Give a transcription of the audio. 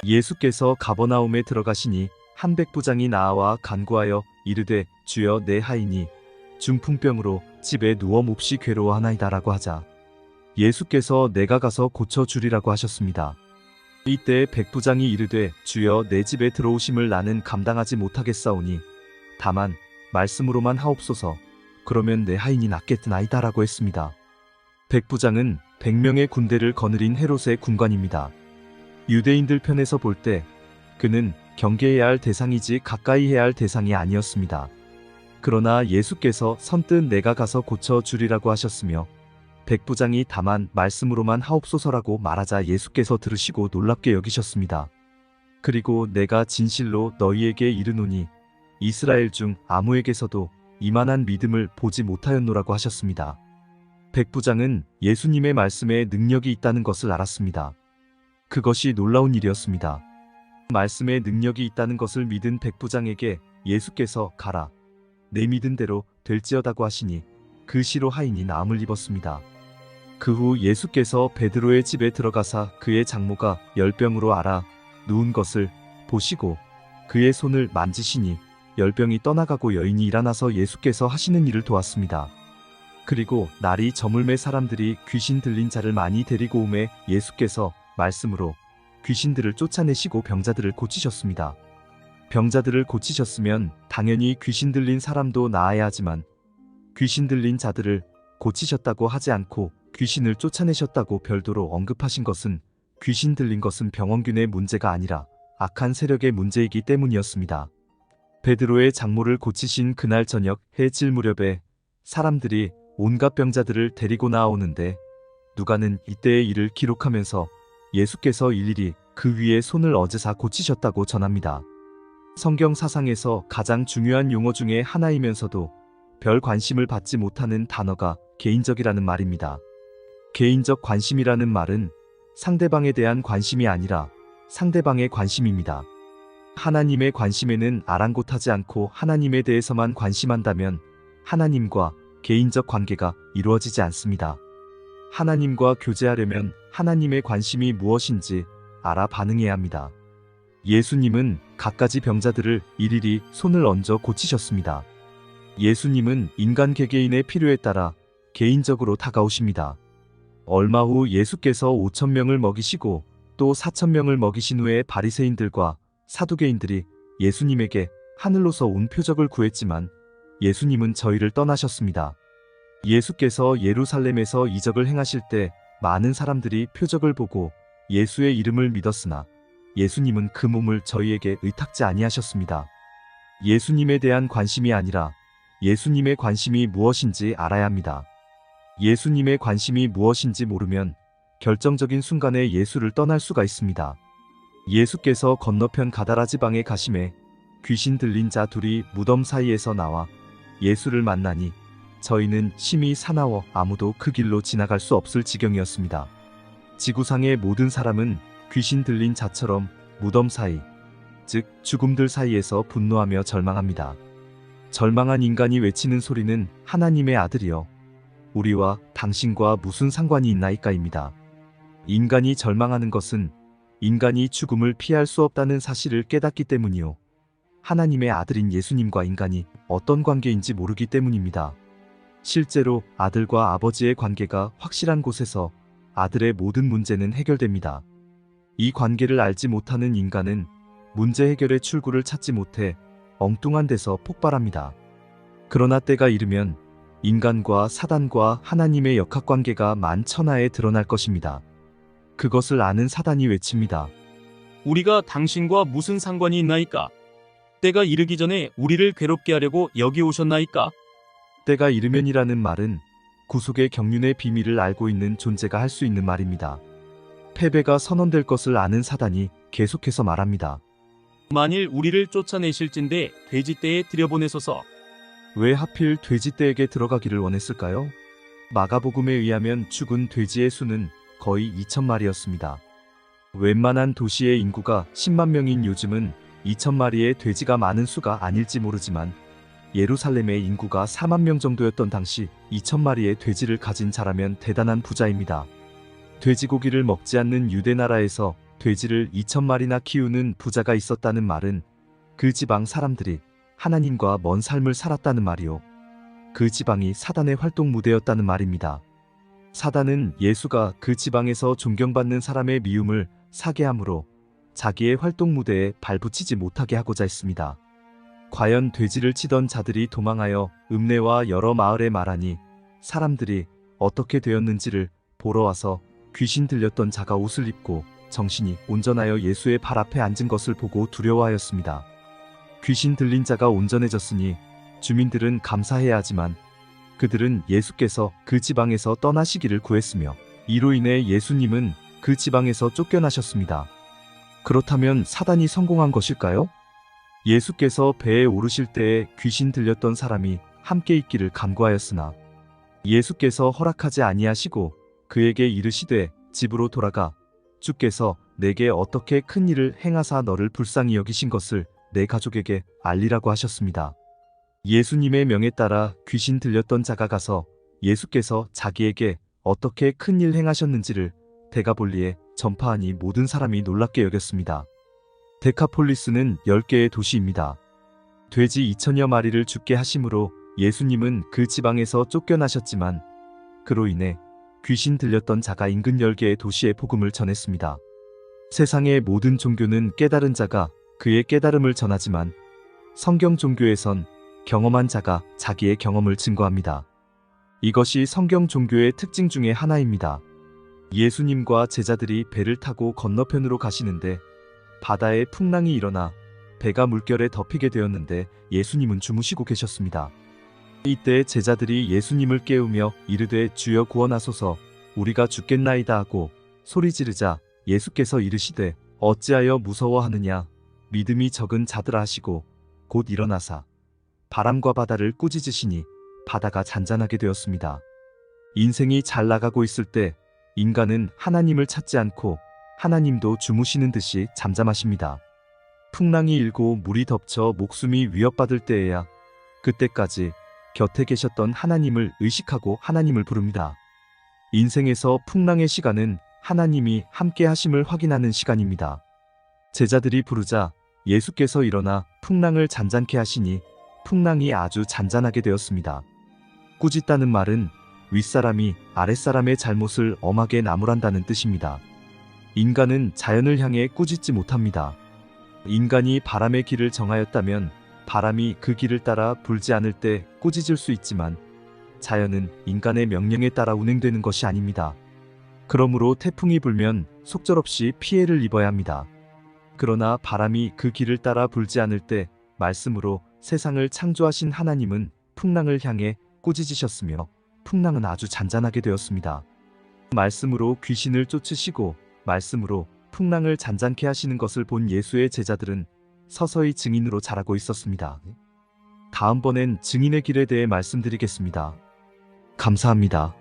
예수께서 가버나움에 들어가시니 한 백부장이 나와 간구하여 이르되 주여 내 하인이 중풍병으로 집에 누워 몹시 괴로워하나이다라고 하자 예수께서 내가 가서 고쳐주리라고 하셨습니다. 이때 백부장이 이르되 주여 내 집에 들어오심을 나는 감당하지 못하겠사오니 다만 말씀으로만 하옵소서. 그러면 내 하인이 낫겠나이다라고 했습니다. 백부장은 100명의 군대를 거느린 헤롯의 군관입니다. 유대인들 편에서 볼 때 그는 경계해야 할 대상이지 가까이 해야 할 대상이 아니었습니다. 그러나 예수께서 선뜻 내가 가서 고쳐주리라고 하셨으며 백부장이 다만 말씀으로만 하옵소서라고 말하자 예수께서 들으시고 놀랍게 여기셨습니다. 그리고 내가 진실로 너희에게 이르노니 이스라엘 중 아무에게서도 이만한 믿음을 보지 못하였노라고 하셨습니다. 백부장은 예수님의 말씀에 능력이 있다는 것을 알았습니다. 그것이 놀라운 일이었습니다. 말씀에 능력이 있다는 것을 믿은 백부장에게 예수께서 가라. 내 믿은 대로 될지어다고 하시니 그 시로 하인이 나음을 입었습니다. 그 후 예수께서 베드로의 집에 들어가사 그의 장모가 열병으로 앓아 누운 것을 보시고 그의 손을 만지시니 열병이 떠나가고 여인이 일어나서 예수께서 하시는 일을 도왔습니다. 그리고 날이 저물매 사람들이 귀신 들린 자를 많이 데리고 오매 예수께서 말씀으로 귀신들을 쫓아내시고 병자들을 고치셨습니다. 병자들을 고치셨으면 당연히 귀신 들린 사람도 나아야 하지만 귀신 들린 자들을 고치셨다고 하지 않고 귀신을 쫓아내셨다고 별도로 언급하신 것은 귀신 들린 것은 병원균의 문제가 아니라 악한 세력의 문제이기 때문이었습니다. 베드로의 장모를 고치신 그날 저녁 해 질 무렵에 사람들이 온갖 병자들을 데리고 나오는데 누가는 이때의 일을 기록하면서 예수께서 일일이 그 위에 손을 얹으사 고치셨다고 전합니다. 성경 사상에서 가장 중요한 용어 중에 하나이면서도 별 관심을 받지 못하는 단어가 개인적이라는 말입니다. 개인적 관심이라는 말은 상대방에 대한 관심이 아니라 상대방의 관심입니다. 하나님의 관심에는 아랑곳하지 않고 하나님에 대해서만 관심한다면 하나님과 개인적 관계가 이루어지지 않습니다. 하나님과 교제하려면 하나님의 관심이 무엇인지 알아 반응해야 합니다. 예수님은 갖가지 병자들을 일일이 손을 얹어 고치셨습니다. 예수님은 인간 개개인의 필요에 따라 개인적으로 다가오십니다. 얼마 후 예수께서 5,000명을 먹이시고 또 4,000명을 먹이신 후에 바리새인들과 사두개인들이 예수님에게 하늘로서 온 표적을 구했지만 예수님은 저희를 떠나셨습니다. 예수께서 예루살렘에서 이적을 행하실 때 많은 사람들이 표적을 보고 예수의 이름을 믿었으나 예수님은 그 몸을 저희에게 의탁지 아니하셨습니다. 예수님에 대한 관심이 아니라 예수님의 관심이 무엇인지 알아야 합니다. 예수님의 관심이 무엇인지 모르면 결정적인 순간에 예수를 떠날 수가 있습니다. 예수께서 건너편 가다라 지방에 가심에 귀신 들린 자 둘이 무덤 사이에서 나와 예수를 만나니 저희는 심히 사나워 아무도 그 길로 지나갈 수 없을 지경이었습니다. 지구상의 모든 사람은 귀신 들린 자처럼 무덤 사이, 즉 죽음들 사이에서 분노하며 절망합니다. 절망한 인간이 외치는 소리는 하나님의 아들이여 우리와 당신과 무슨 상관이 있나이까입니다. 인간이 절망하는 것은 인간이 죽음을 피할 수 없다는 사실을 깨닫기 때문이요. 하나님의 아들인 예수님과 인간이 어떤 관계인지 모르기 때문입니다. 실제로 아들과 아버지의 관계가 확실한 곳에서 아들의 모든 문제는 해결됩니다. 이 관계를 알지 못하는 인간은 문제 해결의 출구를 찾지 못해 엉뚱한 데서 폭발합니다. 그러나 때가 이르면 인간과 사단과 하나님의 역학관계가 만천하에 드러날 것입니다. 그것을 아는 사단이 외칩니다. 우리가 당신과 무슨 상관이 있나이까? 때가 이르기 전에 우리를 괴롭게 하려고 여기 오셨나이까? 때가 이르면이라는 말은 구속의 경륜의 비밀을 알고 있는 존재가 할 수 있는 말입니다. 패배가 선언될 것을 아는 사단이 계속해서 말합니다. 만일 우리를 쫓아내실진데 돼지떼에 들여보내소서. 왜 하필 돼지떼에게 들어가기를 원했을까요? 마가복음에 의하면 죽은 돼지의 수는 거의 2,000마리였습니다. 웬만한 도시의 인구가 10만 명인 요즘은 2,000마리의 돼지가 많은 수가 아닐지 모르지만 예루살렘의 인구가 4만 명 정도였던 당시 2,000마리의 돼지를 가진 자라면 대단한 부자입니다. 돼지고기를 먹지 않는 유대 나라에서 돼지를 2,000마리나 키우는 부자가 있었다는 말은 그 지방 사람들이 하나님과 먼 삶을 살았다는 말이요. 그 지방이 사단의 활동 무대였다는 말입니다. 사단은 예수가 그 지방에서 존경받는 사람의 미움을 사게 함으로 자기의 활동 무대에 발붙이지 못하게 하고자 했습니다. 과연 돼지를 치던 자들이 도망하여 읍내와 여러 마을에 말하니 사람들이 어떻게 되었는지를 보러 와서 귀신 들렸던 자가 옷을 입고 정신이 온전하여 예수의 발 앞에 앉은 것을 보고 두려워하였습니다. 귀신 들린 자가 온전해졌으니 주민들은 감사해야 하지만 그들은 예수께서 그 지방에서 떠나시기를 구했으며 이로 인해 예수님은 그 지방에서 쫓겨나셨습니다. 그렇다면 사단이 성공한 것일까요? 예수께서 배에 오르실 때에 귀신 들렸던 사람이 함께 있기를 간구하였으나 예수께서 허락하지 아니하시고 그에게 이르시되 집으로 돌아가 주께서 내게 어떻게 큰 일을 행하사 너를 불쌍히 여기신 것을 내 가족에게 알리라고 하셨습니다. 예수님의 명에 따라 귀신 들렸던 자가 가서 예수께서 자기에게 어떻게 큰 일 행하셨는지를 데가볼리에 전파하니 모든 사람이 놀랍게 여겼습니다. 데카폴리스는 10개의 도시입니다. 돼지 2,000여 마리를 죽게 하심으로 예수님은 그 지방에서 쫓겨나셨지만 그로 인해 귀신 들렸던 자가 인근 10개의 도시에 복음을 전했습니다. 세상의 모든 종교는 깨달은 자가 그의 깨달음을 전하지만 성경 종교에선 경험한 자가 자기의 경험을 증거합니다. 이것이 성경 종교의 특징 중에 하나입니다. 예수님과 제자들이 배를 타고 건너편으로 가시는데 바다에 풍랑이 일어나 배가 물결에 덮이게 되었는데 예수님은 주무시고 계셨습니다. 이때 제자들이 예수님을 깨우며 이르되 주여 구원하소서 우리가 죽겠나이다 하고 소리 지르자 예수께서 이르시되 어찌하여 무서워하느냐 믿음이 적은 자들아 하시고 곧 일어나사 바람과 바다를 꾸짖으시니 바다가 잔잔하게 되었습니다. 인생이 잘 나가고 있을 때 인간은 하나님을 찾지 않고 하나님도 주무시는 듯이 잠잠하십니다. 풍랑이 일고 물이 덮쳐 목숨이 위협받을 때에야 그때까지 곁에 계셨던 하나님을 의식하고 하나님을 부릅니다. 인생에서 풍랑의 시간은 하나님이 함께 하심을 확인하는 시간입니다. 제자들이 부르자 예수께서 일어나 풍랑을 잔잔케 하시니 풍랑이 아주 잔잔하게 되었습니다. 꾸짖다는 말은 윗사람이 아랫사람의 잘못을 엄하게 나무란다는 뜻입니다. 인간은 자연을 향해 꾸짖지 못합니다. 인간이 바람의 길을 정하였다면 바람이 그 길을 따라 불지 않을 때 꾸짖을 수 있지만 자연은 인간의 명령에 따라 운행되는 것이 아닙니다. 그러므로 태풍이 불면 속절없이 피해를 입어야 합니다. 그러나 바람이 그 길을 따라 불지 않을 때 말씀으로 세상을 창조하신 하나님은 풍랑을 향해 꾸짖으셨으며 풍랑은 아주 잔잔하게 되었습니다. 말씀으로 귀신을 쫓으시고 말씀으로 풍랑을 잔잔케 하시는 것을 본 예수의 제자들은 서서히 증인으로 자라고 있었습니다. 다음번엔 증인의 길에 대해 말씀드리겠습니다. 감사합니다.